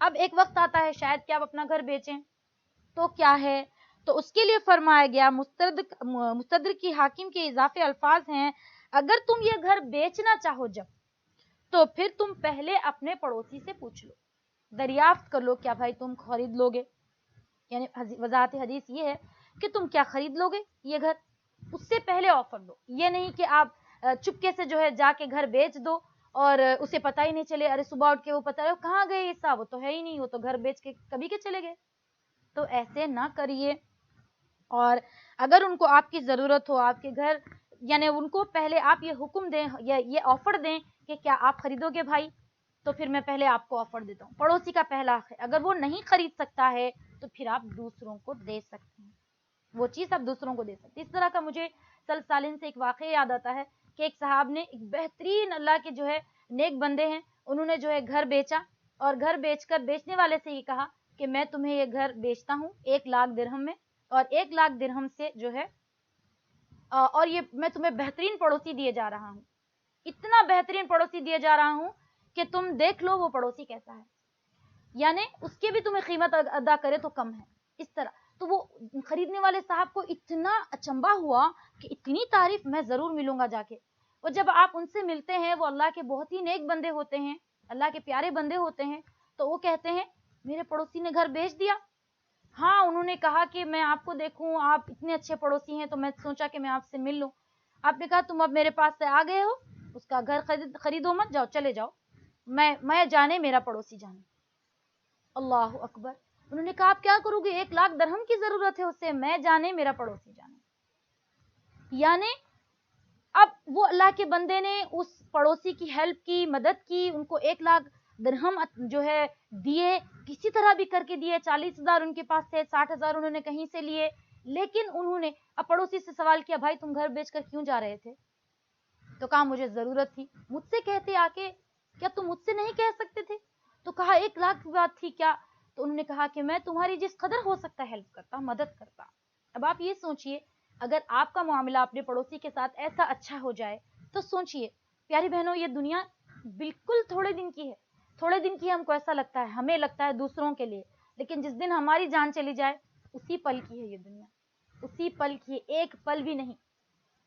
اب ایک وقت آتا ہے شاید کہ آپ اپنا گھر بیچیں، تو کیا ہے، تو اس کے لیے فرمایا گیا مستدرک کی حاکم کے اضافی الفاظ ہیں، اگر تم یہ گھر بیچنا چاہو جب، تو پھر تم پہلے اپنے پڑوسی سے پوچھ لو، دریافت کر لو کیا بھائی تم خرید لو گے، یعنی وضاحت حدیث یہ ہے کہ تم کیا خرید لو گے یہ گھر، اس سے پہلے آفر دو، یہ نہیں کہ آپ چپکے سے جو ہے جا کے گھر بیچ دو اور اسے پتہ ہی نہیں چلے، ارے صبح اٹھ کے وہ پتہ ہے کہاں گئے یہ صاحب، وہ تو ہے ہی نہیں، وہ تو گھر بیچ کے کبھی کے چلے گئے، تو ایسے نہ کریے۔ اور اگر ان کو آپ کی ضرورت ہو آپ کے گھر، یعنی ان کو پہلے آپ یہ حکم دیں یا یہ آفر دیں کہ کیا آپ خریدو گے بھائی، تو پھر میں پہلے آپ کو آفر دیتا ہوں، پڑوسی کا پہلا حق ہے، اگر وہ نہیں خرید سکتا ہے تو پھر آپ دوسروں کو دے سکتے ہیں، وہ چیز آپ دوسروں کو دے سکتے ہیں۔ اس طرح کا مجھے سالین سے ایک واقعہ یاد آتا ہے کہ ایک صاحب نے ایک بہترین اللہ کے جو ہے نیک بندے ہیں، انہوں نے جو ہے گھر بیچا، اور گھر بیچ کر بیچنے والے سے یہ کہا کہ میں تمہیں یہ گھر بیچتا ہوں 1,00,000 درہم میں، اور 1,00,000 درہم سے جو ہے اور یہ میں تمہیں بہترین پڑوسی دیے جا رہا ہوں، اتنا بہترین پڑوسی دیے جا رہا ہوں کہ تم دیکھ لو وہ پڑوسی کیسا ہے، یعنی اس کے بھی تمہیں قیمت ادا کرے تو کم ہے، اس طرح۔ تو وہ خریدنے والے صاحب کو اتنا اچنبھا ہوا کہ اتنی تعریف، میں ضرور ملوں گا جا کے، اور جب آپ ان سے ملتے ہیں وہ اللہ کے بہت ہی نیک بندے ہوتے ہیں، اللہ کے پیارے بندے ہوتے ہیں، تو وہ کہتے ہیں میرے پڑوسی نے گھر بیچ دیا، ہاں انہوں نے کہا کہ میں آپ کو دیکھوں آپ اتنے اچھے پڑوسی ہیں تو میں سوچا کہ میں آپ سے مل لوں، آپ نے کہا تم اب میرے پاس سے آ گئے ہو، اس کا گھر خریدو مت، جاؤ چلے جاؤ، میں جانے میرا پڑوسی جانے۔ اللہ اکبر، انہوں نے کہا آپ کیا کرو گے، 1,00,000 درہم کی ضرورت ہے اسے، میں جانے میرا پڑوسی جانے، یعنی اب وہ اللہ کے بندے نے اس پڑوسی کی ہیلپ کی، مدد کی، ان کو 1,00,000 درہم جو ہے دیے، کسی طرح بھی کر کے دیے، 40,000 ان کے پاس تھے، 60,000 انہوں نے کہیں سے لیے، لیکن انہوں نے اب پڑوسی سے سوال کیا بھائی تم گھر بیچ کر کیوں جا رہے تھے، تو کہا مجھے ضرورت تھی، مجھ سے کہتے آ کے، کیا تم مجھ سے نہیں کہہ سکتے تھے، تو کہا 1,00,000 کی بات تھی کیا، تو انہوں نے کہا کہ میں تمہاری جس قدر ہو سکتا ہے ہیلپ کرتا، مدد کرتا۔ اب آپ یہ سوچئے اگر آپ کا معاملہ اپنے پڑوسی کے ساتھ ایسا اچھا ہو جائے تو سوچئے پیاری بہنوں، یہ دنیا بالکل تھوڑے دن کی ہے، تھوڑے دن کی ہم کو ایسا لگتا ہے، ہمیں لگتا ہے دوسروں کے لیے، لیکن جس دن ہماری جان چلی جائے اسی پل کی ہے یہ دنیا، اسی پل کی، ایک پل بھی نہیں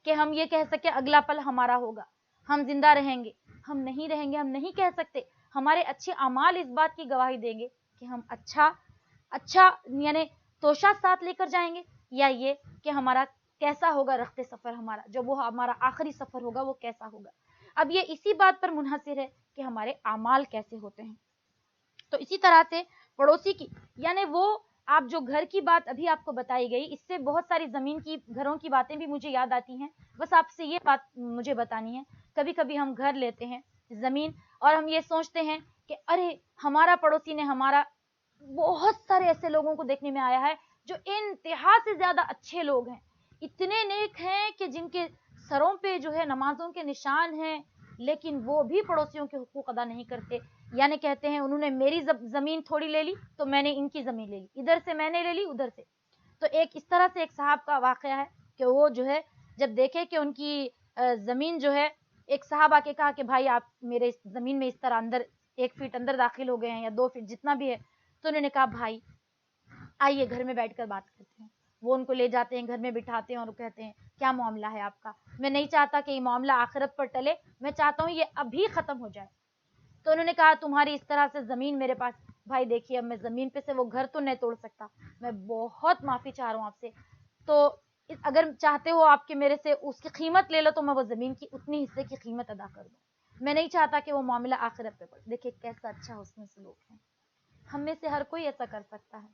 کہ ہم یہ کہہ سکے اگلا پل ہمارا ہوگا، ہم زندہ رہیں گے، ہم نہیں رہیں گے، ہم نہیں کہہ سکتے، ہمارے اچھے اعمال اس بات کی گواہی دیں گے کہ ہم اچھا یعنی توشہ ساتھ لے کر جائیں گے، یا یہ کہ ہمارا کیسا ہوگا رخت سفر، ہمارا جب وہ ہمارا آخری سفر ہوگا وہ کیسا ہوگا۔ اب یہ اسی بات پر منحصر ہے کہ ہمارے اعمال کیسے ہوتے ہیں۔ تو اسی طرح سے پڑوسی کی، یعنی وہ آپ جو گھر کی بات ابھی آپ کو بتائی گئی، اس سے بہت ساری زمین کی، گھروں کی باتیں بھی مجھے یاد آتی ہیں، بس آپ سے یہ بات مجھے بتانی ہے، کبھی کبھی ہم گھر لیتے ہیں زمین اور ہم یہ سوچتے ہیں کہ ارے ہمارا پڑوسی نے ہمارا، بہت سارے ایسے لوگوں کو دیکھنے میں آیا ہے جو انتہا سے زیادہ اچھے لوگ ہیں، اتنے نیک ہیں کہ جن کے سروں پہ جو ہے نمازوں کے نشان ہیں، لیکن وہ بھی پڑوسیوں کے حقوق ادا نہیں کرتے، یعنی کہتے ہیں انہوں نے میری زمین تھوڑی لے لی تو میں نے ان کی زمین لے لی، ادھر سے میں نے لے لی ادھر سے۔ تو ایک اس طرح سے ایک صاحب کا واقعہ ہے کہ وہ جو ہے جب دیکھے کہ ان کی زمین جو ہے، ایک صاحب آ کے کہا کہ بھائی آپ میرے زمین میں اس طرح اندر 1 فٹ اندر داخل ہو گئے ہیں یا 2 فٹ جتنا بھی ہے، تو انہوں نے کہا بھائی آئیے گھر میں بیٹھ کر بات کرتے ہیں، وہ ان کو لے جاتے ہیں گھر میں بٹھاتے ہیں اور کہتے ہیں کیا معاملہ ہے آپ کا، میں نہیں چاہتا کہ یہ معاملہ آخرت پر ٹلے، میں چاہتا ہوں یہ ابھی ختم ہو جائے۔ تو انہوں نے کہا تمہاری اس طرح سے زمین میرے پاس، بھائی دیکھیے اب میں زمین پہ سے وہ گھر تو نہیں توڑ سکتا، میں بہت معافی چاہ رہا ہوں آپ سے، تو اگر چاہتے ہو آپ کے میرے سے اس کی قیمت لے لو تو میں وہ زمین کی اتنی حصے کی قیمت ادا کر دوں، میں نہیں چاہتا کہ وہ معاملہ آخرت پہ پڑے۔ دیکھیں کیسا اچھا حسن سلوک ہے، ہم میں سے ہر کوئی ایسا کر سکتا ہے،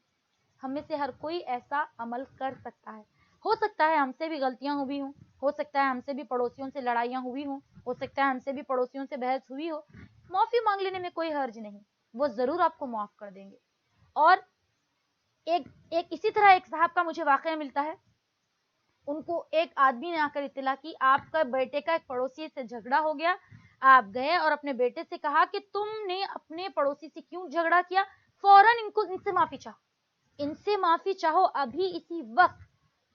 ہم میں سے ہر کوئی ایسا عمل کر سکتا ہے، ہو سکتا ہے ہم سے بھی غلطیاں ہوئی ہوں، ہو سکتا ہے ہم سے بھی پڑوسیوں سے لڑائیاں ہوئی ہوں، ہو سکتا ہے ہم سے بھی پڑوسیوں سے بحث ہوئی ہو، معافی مانگ لینے میں کوئی حرج نہیں، وہ ضرور آپ کو معاف کر دیں گے۔ اور ایک اسی طرح ایک صاحب کا مجھے واقعہ ملتا ہے، ان کو ایک آدمی نے آ کر اطلاع کی آپ کا بیٹے کا ایک پڑوسی سے جھگڑا ہو گیا، آپ گئے اور اپنے بیٹے سے کہا کہ تم نے اپنے پڑوسی سے کیوں جھگڑا کیا، فوراً ان سے معافی چاہو، ان سے معافی چاہو ابھی اسی وقت۔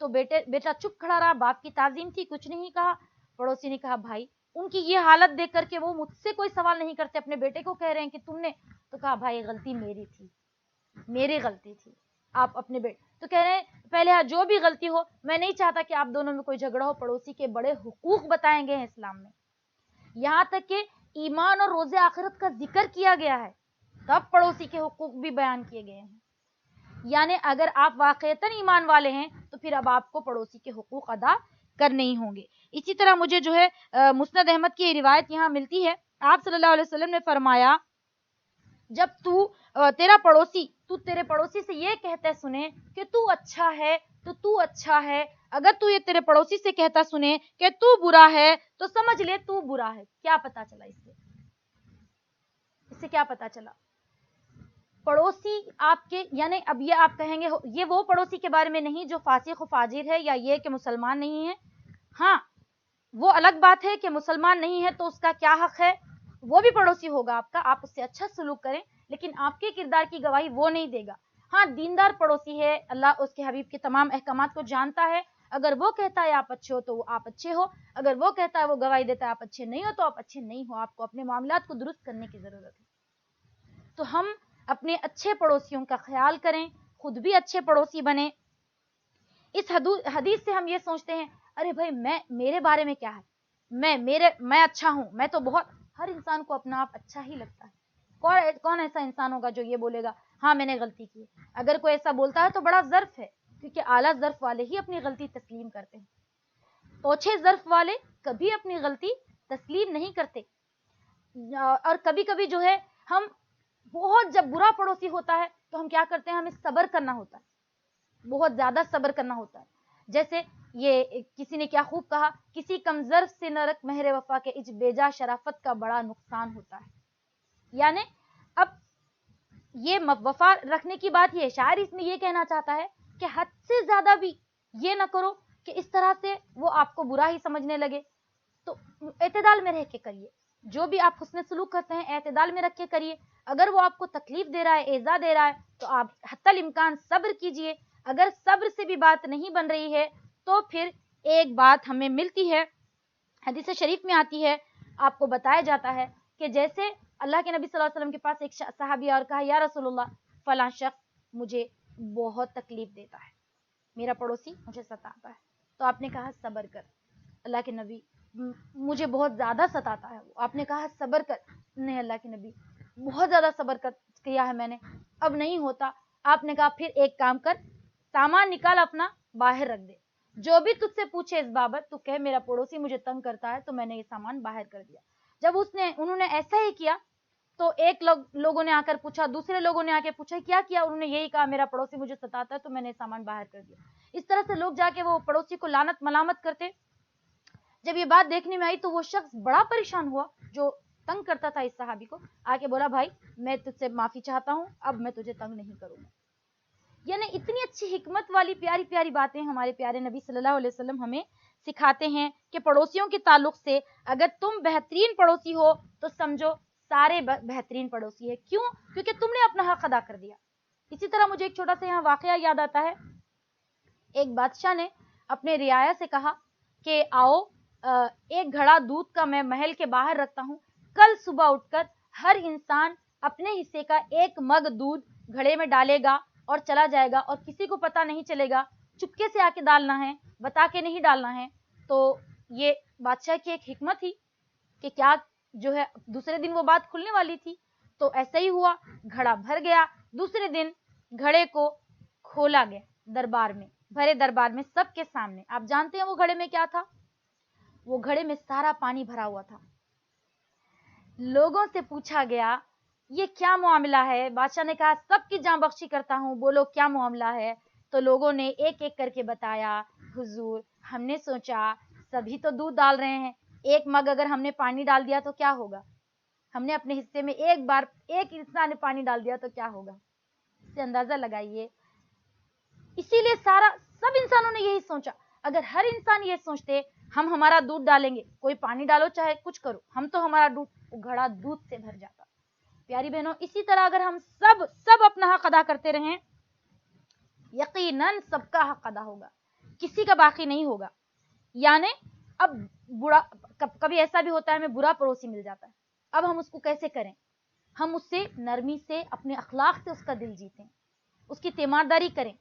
تو بیٹا چپ کھڑا رہا، باپ کی تعظیم تھی، کچھ نہیں کہا۔ پڑوسی نے کہا بھائی ان کی یہ حالت دیکھ کر کے وہ مجھ سے کوئی سوال نہیں کرتے، اپنے بیٹے کو کہہ رہے ہیں کہ تم نے تو کہا بھائی غلطی میری تھی، میری غلطی تھی، آپ اپنے بیٹے تو کہہ رہے ہیں پہلے جو بھی غلطی ہو، میں نہیں چاہتا کہ آپ دونوں میں کوئی جھگڑا ہو، پڑوسی کے بڑے حقوق بتائیں گے ہیں اسلام میں، یہاں تک کہ ایمان اور روز آخرت کا ذکر کیا گیا ہے، تب پڑوسی کے حقوق بھی بیان کیے گئے ہیں. یعنی اگر آپ واقعتاً ایمان والے ہیں تو پھر اب آپ کو پڑوسی کے حقوق ادا کرنے ہی ہوں گے. اسی طرح مجھے جو ہے مسند احمد کی روایت یہاں ملتی ہے، آپ صلی اللہ علیہ وسلم نے فرمایا جب تیرا پڑوسی تیرے پڑوسی سے یہ کہتا سنے کہ تو اچھا ہے تو اچھا ہے، اگر تو یہ تیرے پڑوسی سے کہتا سنے کہ تو برا ہے تو سمجھ لے تو برا ہے. کیا پتا چلا اس سے کیا پتا چلا؟ پڑوسی آپ کے، یعنی اب یہ آپ کہیں گے یہ وہ پڑوسی کے بارے میں نہیں جو فاسق و فاجر ہے یا یہ کہ مسلمان نہیں ہے. ہاں وہ الگ بات ہے کہ مسلمان نہیں ہے تو اس کا کیا حق ہے، وہ بھی پڑوسی ہوگا آپ کا، آپ اس سے اچھا سلوک کریں، لیکن آپ کے کردار کی گواہی وہ نہیں دے گا. ہاں دیندار پڑوسی ہے، اللہ اس کے حبیب کے تمام احکامات کو جانتا ہے، اگر وہ کہتا ہے آپ اچھے ہو تو آپ اچھے ہو، اگر وہ کہتا ہے وہ گواہی دیتا ہے آپ اچھے نہیں ہو تو آپ اچھے نہیں ہو. آپ کو اپنے معاملات کو درست کرنے کی ضرورت ہے. تو ہم اپنے اچھے پڑوسیوں کا خیال کریں، خود بھی اچھے پڑوسی بنیں. اس حدیث سے ہم یہ سوچتے ہیں ارے بھائی میرے بارے میں کیا ہے، میں اچھا ہوں، میں تو بہت، ہر انسان کو اپنا آپ اچھا ہی لگتا ہے. کون ایسا انسان ہوگا جو یہ بولے گا ہاں میں نے غلطی کی؟ اگر کوئی ایسا بولتا ہے تو بڑا ظرف ہے، کیونکہ اعلیٰ ظرف والے ہی اپنی غلطی تسلیم کرتے ہیں، اوچھے ظرف والے کبھی اپنی غلطی تسلیم نہیں کرتے. اور کبھی کبھی جو ہے ہم بہت، جب برا پڑوسی ہوتا ہے تو ہم کیا کرتے ہیں، ہمیں صبر کرنا ہوتا ہے، بہت زیادہ صبر کرنا ہوتا ہے. جیسے یہ کسی نے کیا خوب کہا، کسی کمزر سے نہ رکھ مہر وفا کے اج بیجا شرافت کا بڑا نقصان ہوتا ہے. یعنی اب یہ وفا رکھنے کی بات یہ، شاعر اس میں یہ کہنا چاہتا ہے کہ حد سے زیادہ بھی یہ نہ کرو کہ اس طرح سے وہ آپ کو برا ہی سمجھنے لگے. تو اعتدال میں رہ کے کریے، جو بھی آپ حسن سلوک کرتے ہیں اعتدال میں رکھ کے کریے. اگر وہ آپ کو تکلیف دے رہا ہے، ایذا دے رہا ہے تو آپ حتی الامکان صبر کیجئے. اگر صبر سے بھی بات نہیں بن رہی ہے تو پھر ایک بات ہمیں ملتی ہے، حدیث شریف میں آتی ہے، آپ کو بتایا جاتا ہے کہ جیسے اللہ کے نبی صلی اللہ علیہ وسلم کے پاس ایک صحابی اور کہا یا رسول اللہ فلاں شخص مجھے بہت تکلیف دیتا ہے، میرا پڑوسی مجھے ستاتا ہے. تو آپ نے کہا صبر کر. اللہ کے نبی مجھے بہت زیادہ ستاتا ہے. آپ نے کہا صبر کر. نہیں اللہ کے نبی بہت زیادہ صبر کیا ہے میں نے، اب نہیں ہوتا. آپ نے کہا پھر ایک کام کر، سامان نکال اپنا باہر رکھ دے، جو بھی تجھ سے پوچھے اس بابت تو کہے میرا پڑوسی مجھے تنگ کرتا ہے تو میں نے یہ سامان باہر کر دیا. جب انہوں نے ایسا ہی کیا تو ایک لوگوں نے آ کر پوچھا، دوسرے لوگوں نے آ کے پوچھا کیا، انہوں نے یہی کہا میرا پڑوسی مجھے ستاتا ہے تو میں نے سامان باہر کر دیا. اس طرح سے لوگ جا کے وہ پڑوسی کو لعنت ملامت کرتے. جب یہ بات دیکھنے میں آئی تو وہ شخص بڑا پریشان ہوا جو تنگ کرتا تھا اس صحابی کو، آ کے بولا بھائی میں تجھ سے معافی چاہتا ہوں، اب میں تجھے تنگ نہیں کروں گا. یعنی اتنی اچھی حکمت والی پیاری پیاری باتیں ہمارے پیارے نبی صلی اللہ علیہ وسلم ہمیں سکھاتے ہیں کہ پڑوسیوں کے تعلق سے اگر تم بہترین پڑوسی ہو تو سمجھو سارے بہترین پڑوسی ہے. کیوں؟ کیونکہ تم نے اپنا حق ادا کر دیا. اسی طرح مجھے ایک چھوٹا سا یہاں واقعہ یاد آتا ہے. ایک بادشاہ نے اپنے رعایا سے کہا کہ آؤ ایک گھڑا دودھ کا میں محل کے باہر رکھتا ہوں، کل صبح اٹھ کر ہر انسان اپنے حصے کا ایک مگ دودھ گھڑے میں ڈالے گا اور چلا جائے گا اور کسی کو پتا نہیں چلے گا، چپکے سے آ کے ڈالنا ہے، بتا کے نہیں ڈالنا ہے. تو یہ بادشاہ کی ایک حکمت تھی کہ کیا جو ہے دوسرے دن وہ بات کھلنے والی تھی. تو ایسا ہی ہوا، گھڑا بھر گیا. دوسرے دن گھڑے کو کھولا گیا دربار میں، بھرے دربار میں سب کے سامنے. آپ جانتے ہیں وہ گھڑے میں کیا تھا؟ وہ گھڑے میں سارا پانی بھرا ہوا تھا. لوگوں سے پوچھا گیا یہ کیا معاملہ ہے؟ بادشاہ نے کہا سب کی جاں بخشی کرتا ہوں، بولو کیا معاملہ ہے؟ تو لوگوں نے ایک ایک کر کے بتایا، حضور ہم نے سوچا سبھی تو دودھ ڈال رہے ہیں، ایک مگ اگر ہم نے پانی ڈال دیا تو کیا ہوگا؟ ہم نے اپنے حصے میں ایک بار ایک انسان نے پانی ڈال دیا تو کیا ہوگا؟ اس سے اندازہ لگائیے. اسی لیے سب انسانوں نے یہی سوچا. اگر ہر انسان یہ سوچتے ہم ہمارا دودھ ڈالیں گے، کوئی پانی ڈالو چاہے کچھ کرو، ہم تو ہمارا گھڑا دودھ سے بھر جاتا. پیاری بہنوں اسی طرح اگر ہم سب اپنا حق ادا کرتے رہیں، یقیناً سب کا حق ادا ہوگا، کسی کا باقی نہیں ہوگا. یعنی اب کبھی ایسا بھی ہوتا ہے ہمیں برا پڑوسی مل جاتا ہے، اب ہم اس کو کیسے کریں؟ ہم اس سے نرمی سے، اپنے اخلاق سے اس کا دل جیتیں، اس کی تیمارداری کریں۔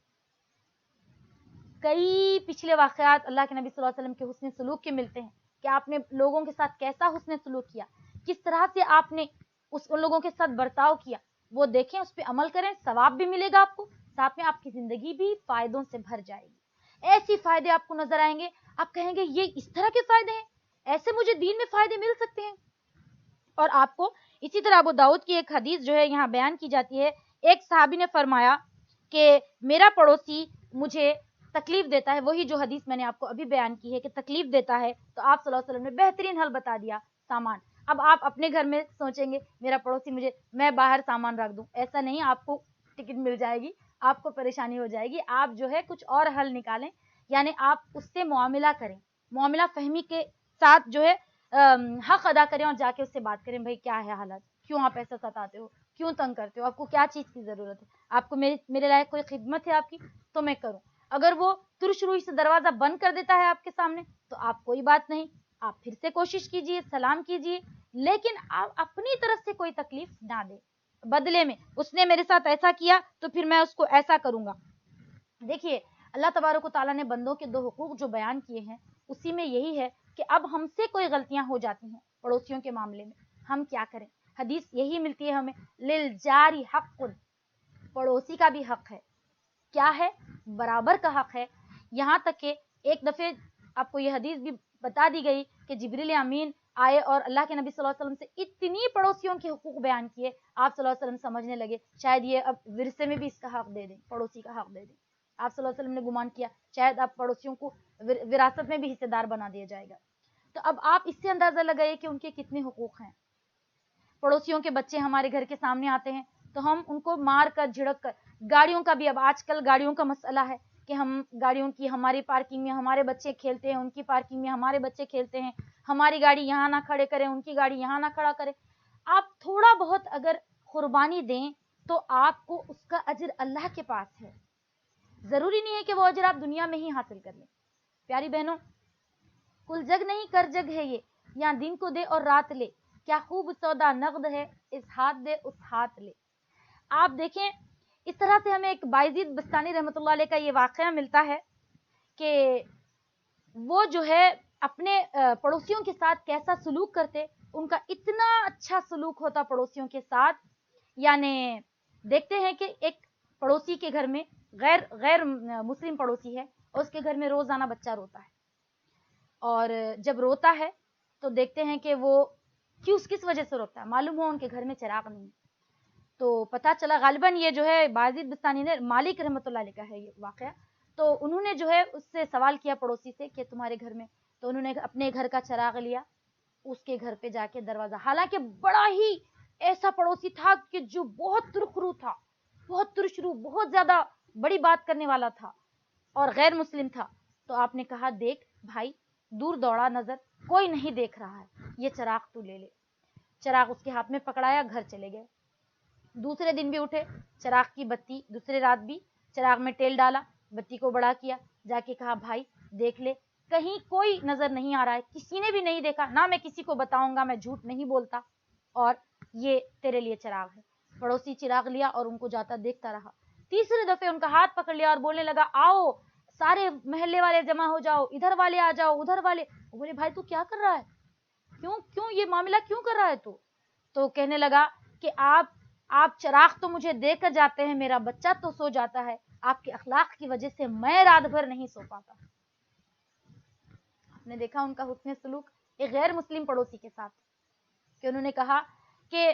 کئی پچھلے واقعات اللہ کے نبی صلی اللہ علیہ وسلم کے حسن سلوک کے ملتے ہیں کہ آپ نے لوگوں کے ساتھ کیسا حسن سلوک کیا، کس طرح سے آپ نے ان لوگوں کے ساتھ برتاؤ کیا، وہ دیکھیں، اس پہ عمل کریں، ثواب بھی ملے گا آپ کو، ساتھ میں آپ کی زندگی بھی فائدوں سے بھر جائے گی۔ ایسی فائدے آپ کو نظر آئیں گے، آپ کہیں گے یہ اس طرح کے فائدے ہیں، ایسے مجھے دین میں فائدے مل سکتے ہیں۔ اور آپ کو اسی طرح ابو داؤد کی ایک حدیث جو ہے یہاں بیان کی جاتی ہے، ایک صحابی نے فرمایا کہ میرا پڑوسی مجھے تکلیف دیتا ہے، وہی جو حدیث میں نے آپ کو ابھی بیان کی ہے کہ تکلیف دیتا ہے، تو آپ صلی اللہ علیہ وسلم نے بہترین حل بتا دیا، سامان۔ اب آپ اپنے گھر میں سوچیں گے میرا پڑوسی میں باہر سامان رکھ دوں، ایسا نہیں، آپ کو ٹکٹ مل جائے گی، آپ کو پریشانی ہو جائے گی، آپ جو ہے کچھ اور حل نکالیں، یعنی آپ اس سے معاملہ کریں، معاملہ فہمی کے ساتھ جو ہے حق ادا کریں، اور جا کے اس سے بات کریں، بھائی کیا ہے حالت، کیوں آپ ایسا ستاتے ہو، کیوں تنگ کرتے ہو، آپ کو کیا چیز کی ضرورت ہے، آپ کو میرے لائق کوئی خدمت ہے آپ کی تو میں کروں۔ اگر وہ ترش روئی سے دروازہ بند کر دیتا ہے آپ کے سامنے تو آپ کوئی بات نہیں، آپ پھر سے کوشش کیجئے، سلام کیجئے، لیکن آپ اپنی طرف سے کوئی تکلیف نہ دیں، بدلے میں اس نے میرے ساتھ ایسا کیا تو پھر میں اس کو ایسا کروں گا۔ دیکھیے اللہ تبارک و تعالیٰ نے بندوں کے دو حقوق جو بیان کیے ہیں، اسی میں یہی ہے کہ اب ہم سے کوئی غلطیاں ہو جاتی ہیں پڑوسیوں کے معاملے میں، ہم کیا کریں؟ حدیث یہی ملتی ہے ہمیں، للجاری حق، پڑوسی کا بھی حق ہے، کیا ہے؟ برابر کا حق ہے۔ یہاں تک کہ ایک دفعہ آپ کو یہ حدیث بھی بتا دی گئی کہ جبریل امین آئے اور اللہ کے نبی صلی اللہ علیہ وسلم سے اتنی پڑوسیوں کے حقوق بیان کیے، آپ صلی اللہ علیہ وسلم سمجھنے لگے شاید یہ اب ورثے میں بھی اس کا حق دے دیں، پڑوسی کا حق دے دیں۔ آپ صلی اللہ علیہ وسلم نے گمان کیا شاید آپ پڑوسیوں کو وراثت میں بھی حصے دار بنا دیا جائے گا۔ تو اب آپ اس سے اندازہ لگائیے کہ ان کے کتنے حقوق ہیں۔ پڑوسیوں کے بچے ہمارے گھر کے سامنے آتے ہیں تو ہم ان کو مار کر، جھڑک کر، گاڑیوں کا بھی اب آج کل گاڑیوں کا مسئلہ ہے کہ ہم گاڑیوں کی، ہماری پارکنگ میں ہمارے بچے کھیلتے ہیں، ان کی پارکنگ میں ہمارے بچے کھیلتے ہیں، ہماری گاڑی یہاں نہ کھڑے کریں، ان کی گاڑی یہاں نہ کھڑا کریں۔ آپ تھوڑا بہت اگر قربانی دیں تو آپ کو اس کا اجر اللہ کے پاس ہے، ضروری نہیں ہے کہ وہ اجر آپ دنیا میں ہی حاصل کر لیں۔ پیاری بہنوں، کل جگ نہیں کر جگ ہے یہ، یہاں دن کو دے اور رات لے، کیا خوب سودا نقد ہے، اس ہاتھ دے اس ہاتھ لے۔ آپ دیکھیں اس طرح سے ہمیں ایک بائزید بستانی رحمۃ اللہ علیہ کا یہ واقعہ ملتا ہے کہ وہ جو ہے اپنے پڑوسیوں کے ساتھ کیسا سلوک کرتے، ان کا اتنا اچھا سلوک ہوتا پڑوسیوں کے ساتھ، یعنی دیکھتے ہیں کہ ایک پڑوسی کے گھر میں غیر مسلم پڑوسی ہے، اور اس کے گھر میں روزانہ بچہ روتا ہے، اور جب روتا ہے تو دیکھتے ہیں کہ وہ کس وجہ سے روتا ہے، معلوم ہو ان کے گھر میں چراغ نہیں، تو پتہ چلا غالباً یہ جو ہے بازید بستانی نے، مالک رحمۃ اللہ علیہ کا ہے یہ واقعہ، تو انہوں نے جو ہے اس سے سوال کیا پڑوسی سے کہ تمہارے گھر میں، تو انہوں نے اپنے گھر کا چراغ لیا، اس کے گھر پہ جا کے دروازہ، حالانکہ بڑا ہی ایسا پڑوسی تھا کہ جو بہت ترخ رو تھا، بہت ترش رو، بہت زیادہ بڑی بات کرنے والا تھا اور غیر مسلم تھا، تو آپ نے کہا دیکھ بھائی، دور دوڑا نظر، کوئی نہیں دیکھ رہا ہے، یہ چراغ تو لے لے۔ چراغ اس کے ہاتھ میں پکڑایا، گھر چلے گئے۔ دوسرے دن بھی اٹھے، چراغ کی بتی، دوسرے رات بھی چراغ میں تیل ڈالا، بتی کو بڑا کیا، جا کے کہا بھائی دیکھ لے، کہیں کوئی نظر نہیں آ رہا ہے، کسی نے بھی نہیں دیکھا، نہ میں کسی کو بتاؤں گا، میں جھوٹ نہیں بولتا، اور یہ تیرے لیے چراغ ہے۔ پڑوسی چراغ لیا اور ان کو جاتا دیکھتا رہا۔ تیسرے دفعے ان کا ہاتھ پکڑ لیا اور بولنے لگا آؤ سارے محلے والے جمع ہو جاؤ، ادھر والے آ جاؤ، ادھر والے۔ وہ بولے بھائی تو کیا کر رہا ہے، کیوں یہ معاملہ کیوں کر رہا ہے تو کہنے لگا کہ آپ چراغ تو مجھے دے کر جاتے ہیں، میرا بچہ تو سو جاتا ہے، آپ کے اخلاق کی وجہ سے میں رات بھر نہیں سو پاتا۔ آپ نے دیکھا ان کا حسن سلوک ایک غیر مسلم پڑوسی کے ساتھ، کہ انہوں نے کہا کہ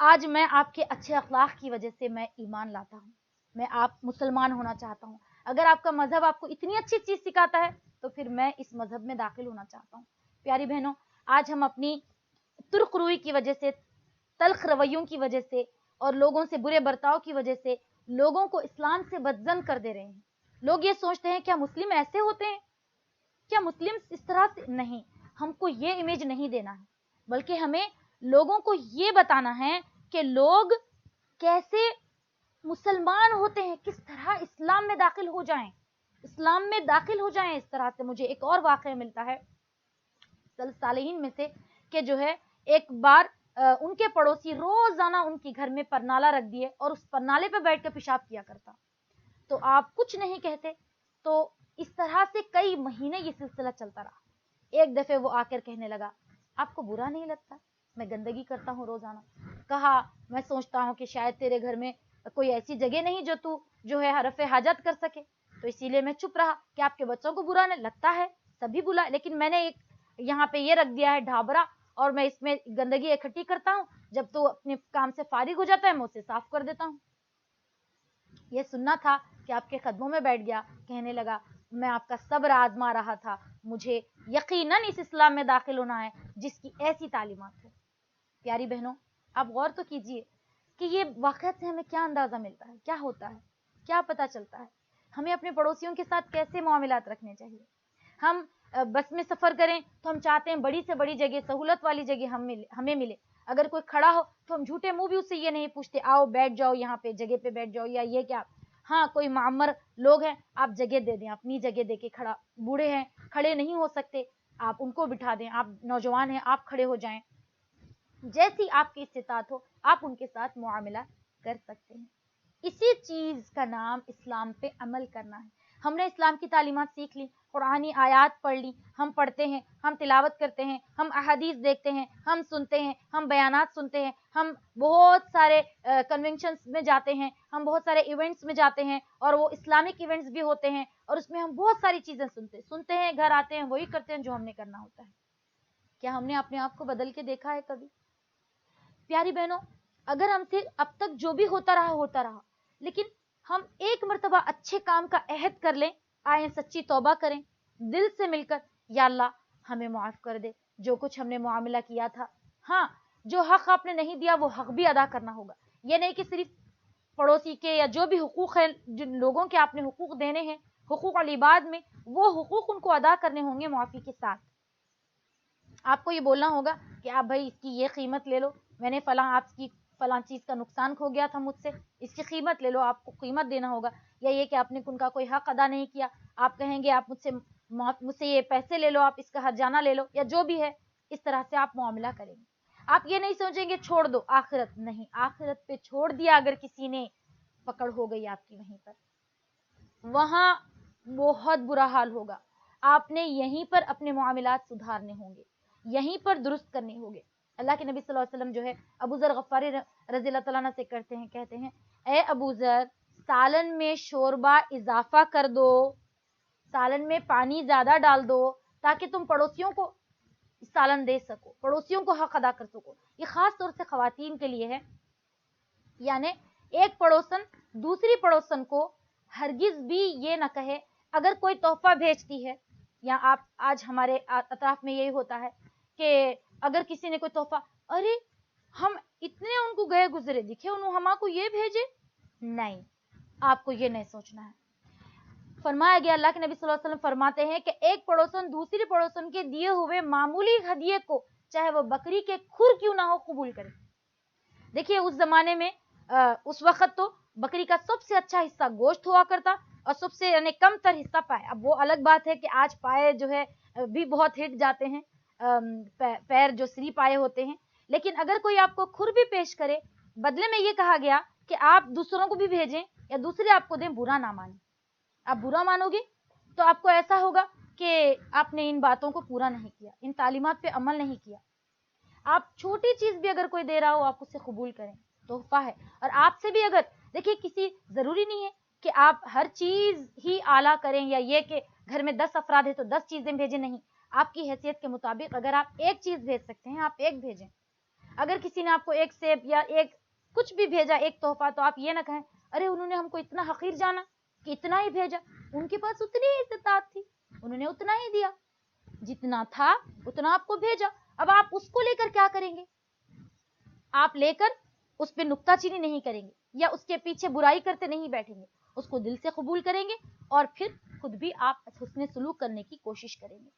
آج میں آپ کے اچھے اخلاق کی وجہ سے میں ایمان لاتا ہوں، میں آپ مسلمان ہونا چاہتا ہوں، اگر آپ کا مذہب آپ کو اتنی اچھی چیز سکھاتا ہے تو پھر میں اس مذہب میں داخل ہونا چاہتا ہوں۔ پیاری بہنوں، آج ہم اپنی ترخ روئی کی وجہ سے، تلخ رویوں کی وجہ سے، اور لوگوں سے برے برتاؤ کی وجہ سے لوگوں کو اسلام سے بدظن کر دے رہے ہیں۔ لوگ یہ سوچتے ہیں کیا مسلم ایسے ہوتے ہیں، کیا مسلم اس طرح سے، نہیں، ہم کو یہ امیج نہیں دینا ہے، بلکہ ہمیں لوگوں کو یہ بتانا ہے کہ لوگ کیسے مسلمان ہوتے ہیں، کس طرح اسلام میں داخل ہو جائیں، اسلام میں داخل ہو جائیں اس طرح سے۔ مجھے ایک اور واقعہ ملتا ہے صالحین میں سے کہ جو ہے ایک بار ان کے پڑوسی روزانہ ان کے گھر میں پرنالہ رکھ دیے اور اس پرنالے پہ بیٹھ کے پیشاب کیا کرتا، تو آپ کچھ نہیں کہتے. تو اس طرح سے کئی مہینے یہ سلسلہ چلتا رہا. ایک دفعہ وہ آ کر کہنے لگا آپ کو برا نہیں لگتا میں گندگی کرتا ہوں روزانہ؟ کہا میں سوچتا ہوں کہ شاید تیرے گھر میں کوئی ایسی جگہ نہیں جو ہے رفع حاجت کر سکے، تو اسی لیے میں چپ رہا کہ آپ کے بچوں کو برا نہیں لگتا ہے، سبھی بلا، لیکن میں نے ایک یہاں پہ یہ رکھ دیا ہے ڈھابرا اور میں اس میں گندگی اکٹھی کرتا ہوں، جب تو اپنے کام سے فارغ ہو جاتا ہے میں اسے صاف کر دیتا ہوں. یہ سننا تھا کہ آپ کے قدموں میں بیٹھ گیا. کہنے لگا میں آپ کا صبر آزما رہا تھا، مجھے یقیناً اس اسلام میں داخل ہونا ہے جس کی ایسی تعلیمات ہو. پیاری بہنوں، آپ غور تو کیجئے کہ یہ واقعات سے ہمیں کیا اندازہ ملتا ہے، کیا ہوتا ہے، کیا پتہ چلتا ہے ہمیں اپنے پڑوسیوں کے ساتھ کیسے معاملات رکھنے چاہیے. ہم بس میں سفر کریں تو ہم چاہتے ہیں بڑی سے بڑی جگہ، سہولت والی جگہ ہمیں ملے. اگر کوئی کھڑا ہو تو ہم جھوٹے منہ بھی اس سے یہ نہیں پوچھتے آؤ بیٹھ جاؤ یہاں پہ جگہ پہ بیٹھ جاؤ، یا یہ کیا. ہاں کوئی معمر لوگ ہیں آپ جگہ دے دیں، اپنی جگہ دے کے کھڑا، بوڑھے ہیں کھڑے نہیں ہو سکتے آپ ان کو بٹھا دیں، آپ نوجوان ہیں آپ کھڑے ہو جائیں، جیسی آپ کی استطاعت ہو آپ ان کے ساتھ معاملہ کر سکتے ہیں. اسی چیز کا نام اسلام پہ عمل کرنا ہے. ہم نے اسلام کی تعلیمات سیکھ لی، قرآنی آیات پڑھ لی، ہم پڑھتے ہیں، ہم تلاوت کرتے ہیں، ہم احادیث دیکھتے ہیں، ہم سنتے ہیں، ہم بیانات سنتے ہیں، ہم بہت سارے کنونشنز میں جاتے ہیں، ہم بہت سارے ایونٹس میں جاتے ہیں اور وہ اسلامک ایونٹس بھی ہوتے ہیں اور اس میں ہم بہت ساری چیزیں سنتے ہیں، گھر آتے ہیں وہی کرتے ہیں جو ہم نے کرنا ہوتا ہے. کیا ہم نے اپنے آپ کو بدل کے دیکھا ہے کبھی؟ پیاری بہنوں، اگر ہم سے اب تک جو بھی ہوتا رہا، لیکن ہم ایک مرتبہ اچھے کام کا عہد کر لیں، آئیں سچی توبہ کریں دل سے مل کر، یا اللہ ہمیں معاف کر دے جو کچھ ہم نے معاملہ کیا تھا. ہاں جو حق آپ نے نہیں دیا وہ حق بھی ادا کرنا ہوگا. یہ نہیں کہ صرف پڑوسی کے یا جو بھی حقوق ہیں، جن لوگوں کے آپ نے حقوق دینے ہیں، حقوق العباد میں، وہ حقوق ان کو ادا کرنے ہوں گے معافی کے ساتھ. آپ کو یہ بولنا ہوگا کہ آپ بھائی اس کی یہ قیمت لے لو، میں نے آپ کی فلاں چیز کا نقصان کھو گیا تھا مجھ سے، اس کی قیمت لے لو، آپ کو قیمت دینا ہوگا. یا یہ کہ آپ نے ان کا کوئی حق ادا نہیں کیا، آپ کہیں گے آپ مجھ سے یہ پیسے لے لو، آپ اس کا ہرجانہ لے لو، یا جو بھی ہے اس طرح سے آپ معاملہ کریں گے. آپ یہ نہیں سوچیں گے چھوڑ دو آخرت، نہیں، آخرت پہ چھوڑ دیا اگر کسی نے، پکڑ ہو گئی آپ کی وہیں پر، وہاں بہت برا حال ہوگا. آپ نے یہیں پر اپنے معاملات سدھارنے ہوں گے، یہیں پر درست کرنے ہوں گے. اللہ کے نبی صلی اللہ علیہ وسلم جو ہے ابو ذر غفاری رضی اللہ تعالیٰ عنہ سے کہتے ہیں اے ابو ذر سالن میں شوربہ اضافہ کر دو، سالن میں پانی زیادہ ڈال دو تاکہ تم پڑوسیوں کو سالن دے سکو، پڑوسیوں کو حق ادا کر سکو. یہ خاص طور سے خواتین کے لیے ہے. یعنی ایک پڑوسن دوسری پڑوسن کو ہرگز بھی یہ نہ کہے، اگر کوئی تحفہ بھیجتی ہے، یا آپ آج ہمارے اطراف میں یہی ہوتا ہے کہ اگر کسی نے کوئی تحفہ، ارے ہم اتنے ان کو گئے گزرے دکھے انہوں ہما کو یہ بھیجے، نہیں، آپ کو یہ نہیں سوچنا ہے. فرمایا گیا، اللہ کے نبی صلی اللہ علیہ وسلم فرماتے ہیں کہ ایک پڑوسن دوسری پڑوسن کے دیے ہوئے معمولی ہدیے کو چاہے وہ بکری کے کھر کیوں نہ ہو قبول کرے. دیکھیے اس زمانے میں اس وقت تو بکری کا سب سے اچھا حصہ گوشت ہوا کرتا اور سب سے یعنی کم تر حصہ پائے. اب وہ الگ بات ہے کہ آج پائے جو ہے بھی بہت ہٹ جاتے ہیں، پیر جو سری پائے ہوتے ہیں، لیکن اگر کوئی آپ کو کھر بھی پیش کرے، بدلے میں یہ کہا گیا کہ آپ دوسروں کو بھی بھیجیں یا دوسرے آپ کو دیں، برا نہ مانیں. آپ برا مانو گے تو آپ کو ایسا ہوگا کہ آپ نے ان باتوں کو پورا نہیں کیا، ان تعلیمات پہ عمل نہیں کیا. آپ چھوٹی چیز بھی اگر کوئی دے رہا ہو آپ اسے قبول کریں، تحفہ ہے. اور آپ سے بھی اگر دیکھیے کسی ضروری نہیں ہے کہ آپ ہر چیز ہی اعلیٰ کریں، یا یہ کہ گھر میں 10 افراد ہیں تو 10 چیزیں بھیجیں، نہیں، آپ کی حیثیت کے مطابق اگر آپ ایک چیز بھیج سکتے ہیں آپ ایک بھیجیں. اگر کسی نے آپ کو ایک سیب یا ایک کچھ بھی بھیجا، ایک تحفہ، تو آپ یہ نہ کہیں ارے انہوں نے ہم کو اتنا حقیر جانا کہ اتنا ہی بھیجا. ان کے پاس اتنی ہی استطاعت تھی، انہوں نے اتنا ہی دیا، جتنا تھا اتنا آپ کو بھیجا. اب آپ اس کو لے کر کیا کریں گے؟ آپ لے کر اس پہ نکتہ چینی نہیں کریں گے یا اس کے پیچھے برائی کرتے نہیں بیٹھیں گے، اس کو دل سے قبول کریں گے اور پھر خود بھی آپ حسن سلوک کرنے کی کوشش کریں گے.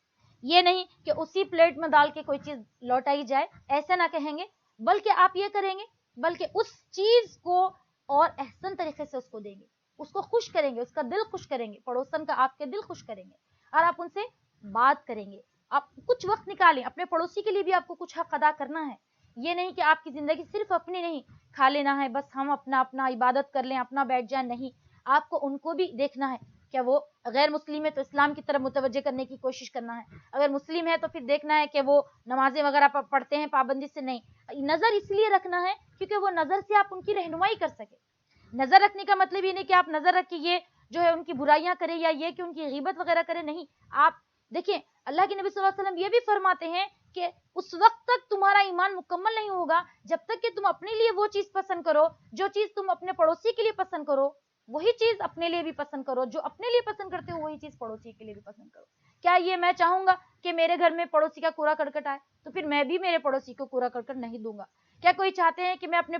یہ نہیں کہ اسی پلیٹ میں ڈال کے کوئی چیز لوٹائی جائے، ایسا نہ کہیں گے، بلکہ آپ یہ کریں گے، بلکہ اس چیز کو اور احسن طریقے سے اس کو دیں گے، اس کو خوش کریں گے، اس کا دل خوش کریں گے، پڑوسن کا آپ کے دل خوش کریں گے، اور آپ ان سے بات کریں گے. آپ کچھ وقت نکالیں، اپنے پڑوسی کے لیے بھی آپ کو کچھ حق ادا کرنا ہے. یہ نہیں کہ آپ کی زندگی صرف اپنی نہیں، کھا لینا ہے بس ہم اپنا اپنا عبادت کر لیں اپنا بیٹھ جائیں، نہیں، آپ کو ان کو بھی دیکھنا ہے، کیا وہ غیر مسلم ہے تو اسلام کی طرف متوجہ کرنے کی کوشش کرنا ہے، اگر مسلم ہے تو پھر دیکھنا ہے کہ وہ نمازیں وغیرہ پڑھتے ہیں پابندی سے، نہیں، نظر اس لیے رکھنا ہے کیونکہ وہ نظر سے آپ ان کی رہنمائی کر سکے۔ نظر رکھنے کا مطلب یہ نہیں کہ آپ نظر رکھ کے یہ جو ہے ان کی برائیاں کرے یا یہ کہ ان کی غیبت وغیرہ کرے، نہیں، آپ دیکھیں اللہ کے نبی صلی اللہ علیہ وسلم یہ بھی فرماتے ہیں کہ اس وقت تک تمہارا ایمان مکمل نہیں ہوگا جب تک کہ تم اپنے لیے وہ چیز پسند کرو جو چیز تم اپنے پڑوسی کے لیے پسند کرو، وہی چیز اپنے لیے بھی پسند کرو، جو اپنے لیے پسند کرتے ہو وہی چیز پڑوسی کے لیے بھی پسند کرو۔ کیا یہ میں چاہوں گا کہ میرے گھر میں پڑوسی کا کوڑا کرکٹ آئے تو پھر میں بھی میرے پڑوسی کو کوڑا کرکٹ نہیں دوں گا؟ کیا کوئی چاہتے ہیں کہ میں اپنے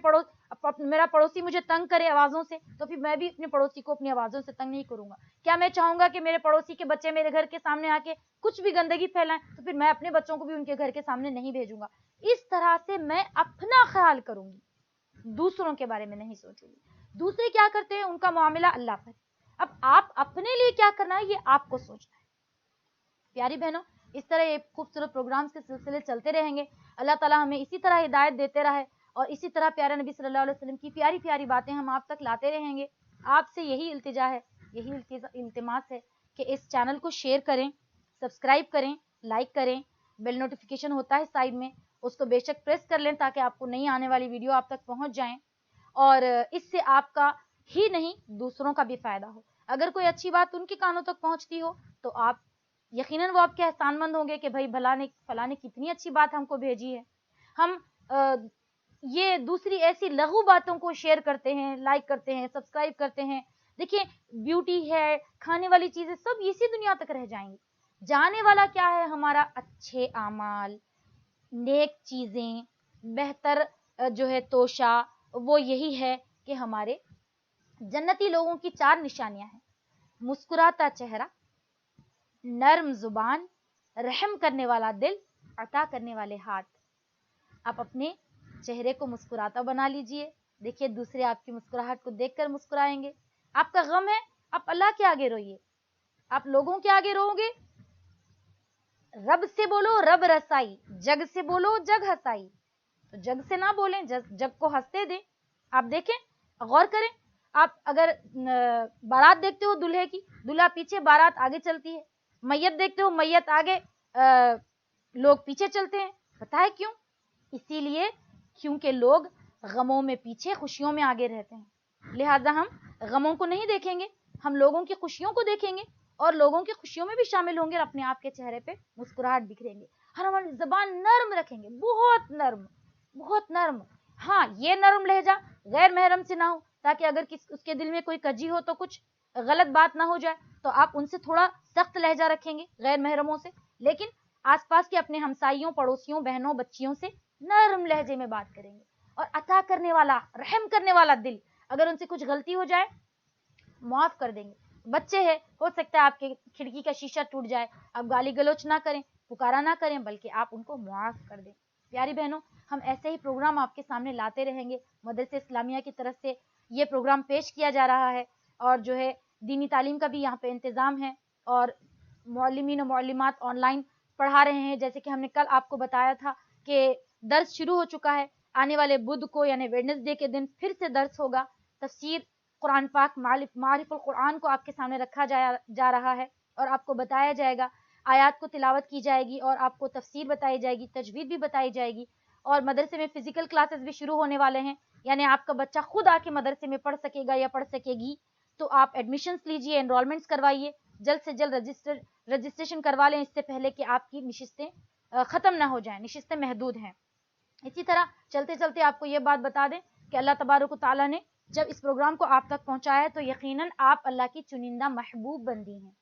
میرا پڑوسی مجھے تنگ کرے آوازوں سے تو پھر میں بھی اپنے پڑوسی کو اپنی آوازوں سے تنگ نہیں کروں گا؟ کیا میں چاہوں گا کہ میرے پڑوسی کے بچے میرے گھر کے سامنے آ کے کچھ بھی گندگی پھیلائیں تو پھر میں اپنے بچوں کو بھی ان کے گھر کے سامنے نہیں بھیجوں گا؟ اس طرح سے میں اپنا خیال کروں گی، دوسروں کے بارے میں نہیں سوچوں گی۔ دوسرے کیا کرتے ہیں ان کا معاملہ اللہ پر، اب آپ اپنے لیے کیا کرنا ہے یہ آپ کو سوچنا ہے۔ پیاری بہنوں، اس طرح یہ خوبصورت پروگرامز کے سلسلے چلتے رہیں گے، اللہ تعالیٰ ہمیں اسی طرح ہدایت دیتے رہے اور اسی طرح پیارے نبی صلی اللہ علیہ وسلم کی پیاری پیاری باتیں ہم آپ تک لاتے رہیں گے۔ آپ سے یہی التجا ہے، یہی التماس ہے کہ اس چینل کو شیئر کریں، سبسکرائب کریں، لائک کریں، بیل نوٹیفیکیشن ہوتا ہے سائیڈ میں، اس کو بے شک پریس کر لیں تاکہ آپ کو نئی آنے والی ویڈیو آپ تک پہنچ جائیں اور اس سے آپ کا ہی نہیں دوسروں کا بھی فائدہ ہو۔ اگر کوئی اچھی بات ان کے کانوں تک پہنچتی ہو تو آپ یقیناً وہ آپ کے احسان مند ہوں گے کہ بھائی فلاں نے کتنی اچھی بات ہم کو بھیجی ہے۔ ہم یہ دوسری ایسی لغو باتوں کو شیئر کرتے ہیں، لائک کرتے ہیں، سبسکرائب کرتے ہیں، دیکھیں بیوٹی ہے، کھانے والی چیزیں سب اسی دنیا تک رہ جائیں گی، جانے والا کیا ہے ہمارا اچھے اعمال، نیک چیزیں، بہتر جو ہے توشہ، وہ یہی ہے کہ ہمارے جنتی لوگوں کی 4 نشانیاں ہیں: مسکراتا چہرہ، نرم زبان، رحم کرنے والا دل، عطا کرنے والے ہاتھ۔ آپ اپنے چہرے کو مسکراتا بنا لیجئے، دیکھیے دوسرے آپ کی مسکراہٹ کو دیکھ کر مسکرائیں گے۔ آپ کا غم ہے، آپ اللہ کے آگے روئیے، آپ لوگوں کے آگے رو گے، رب سے بولو رب رسائی، جگ سے بولو جگ ہسائی، تو جگ سے نہ بولیں، جگ کو ہنستے دیں۔ آپ دیکھیں، غور کریں، آپ اگر بارات دیکھتے ہو دلہے کی، دلہا پیچھے بارات آگے چلتی ہے، میت دیکھتے ہو میت آگے لوگ پیچھے چلتے ہیں، پتہ ہے کیوں؟ اسی لیے کیونکہ لوگ غموں میں پیچھے خوشیوں میں آگے رہتے ہیں، لہٰذا ہم غموں کو نہیں دیکھیں گے، ہم لوگوں کی خوشیوں کو دیکھیں گے اور لوگوں کی خوشیوں میں بھی شامل ہوں گے اور اپنے آپ کے چہرے پہ مسکراہٹ بکھریں گے، ہر ہماری زبان نرم رکھیں گے، بہت نرم، بہت نرم۔ ہاں، یہ نرم لہجہ غیر محرم سے نہ ہو تاکہ اگر اس کے دل میں کوئی کجی ہو تو کچھ غلط بات نہ ہو جائے، تو آپ ان سے تھوڑا سخت لہجہ رکھیں گے غیر محرموں سے، لیکن آس پاس کے اپنے ہمسائیوں، پڑوسیوں، بہنوں، بچیوں سے نرم لہجے میں بات کریں گے۔ اور عطا کرنے والا، رحم کرنے والا دل، اگر ان سے کچھ غلطی ہو جائے معاف کر دیں گے۔ بچے ہیں، ہو سکتا ہے آپ کے کھڑکی کا شیشہ ٹوٹ جائے، آپ گالی گلوچ نہ کریں، پکارا نہ کریں، بلکہ آپ ان کو معاف کر دیں۔ پیاری بہنوں، ہم ایسے ہی پروگرام آپ کے سامنے لاتے رہیں گے۔ مدرسہ اسلامیہ کی طرف سے یہ پروگرام پیش کیا جا رہا ہے اور جو ہے دینی تعلیم کا بھی یہاں پہ انتظام ہے اور معلمین و معلمات آن لائن پڑھا رہے ہیں، جیسے کہ ہم نے کل آپ کو بتایا تھا کہ درس شروع ہو چکا ہے۔ آنے والے بدھ کو یعنی ویڈنسڈے کے دن پھر سے درس ہوگا۔ تفسیر قرآن پاک، معرف القرآن کو آپ کے سامنے رکھا جا رہا ہے اور آپ کو بتایا جائے گا، آیات کو تلاوت کی جائے گی اور آپ کو تفسیر بتائی جائے گی، تجوید بھی بتائی جائے گی، اور مدرسے میں فزیکل کلاسز بھی شروع ہونے والے ہیں، یعنی آپ کا بچہ خود آ کے مدرسے میں پڑھ سکے گا یا پڑھ سکے گی۔ تو آپ ایڈمیشنز لیجئے، انرولمنٹس کروائیے، جلد سے جلد رجسٹریشن کروا لیں اس سے پہلے کہ آپ کی نشستیں ختم نہ ہو جائیں، نشستیں محدود ہیں۔ اسی طرح چلتے چلتے آپ کو یہ بات بتا دیں کہ اللہ تبارک و تعالیٰ نے جب اس پروگرام کو آپ تک پہنچایا ہے تو یقیناً آپ اللہ کی چنندہ محبوب بندی ہیں۔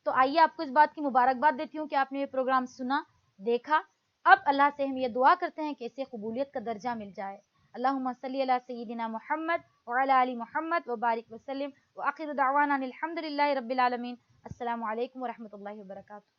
تو آئیے آپ کو اس بات کی مبارکباد دیتی ہوں کہ آپ نے یہ پروگرام سنا، دیکھا۔ اب اللہ سے ہم یہ دعا کرتے ہیں کہ اسے قبولیت کا درجہ مل جائے۔ اللہم صلی علی سیدنا محمد وعلی آل محمد وبارک وسلم وآخر دعوانا الحمد للہ رب العالمین۔ السلام علیکم ورحمۃ اللہ وبرکاتہ۔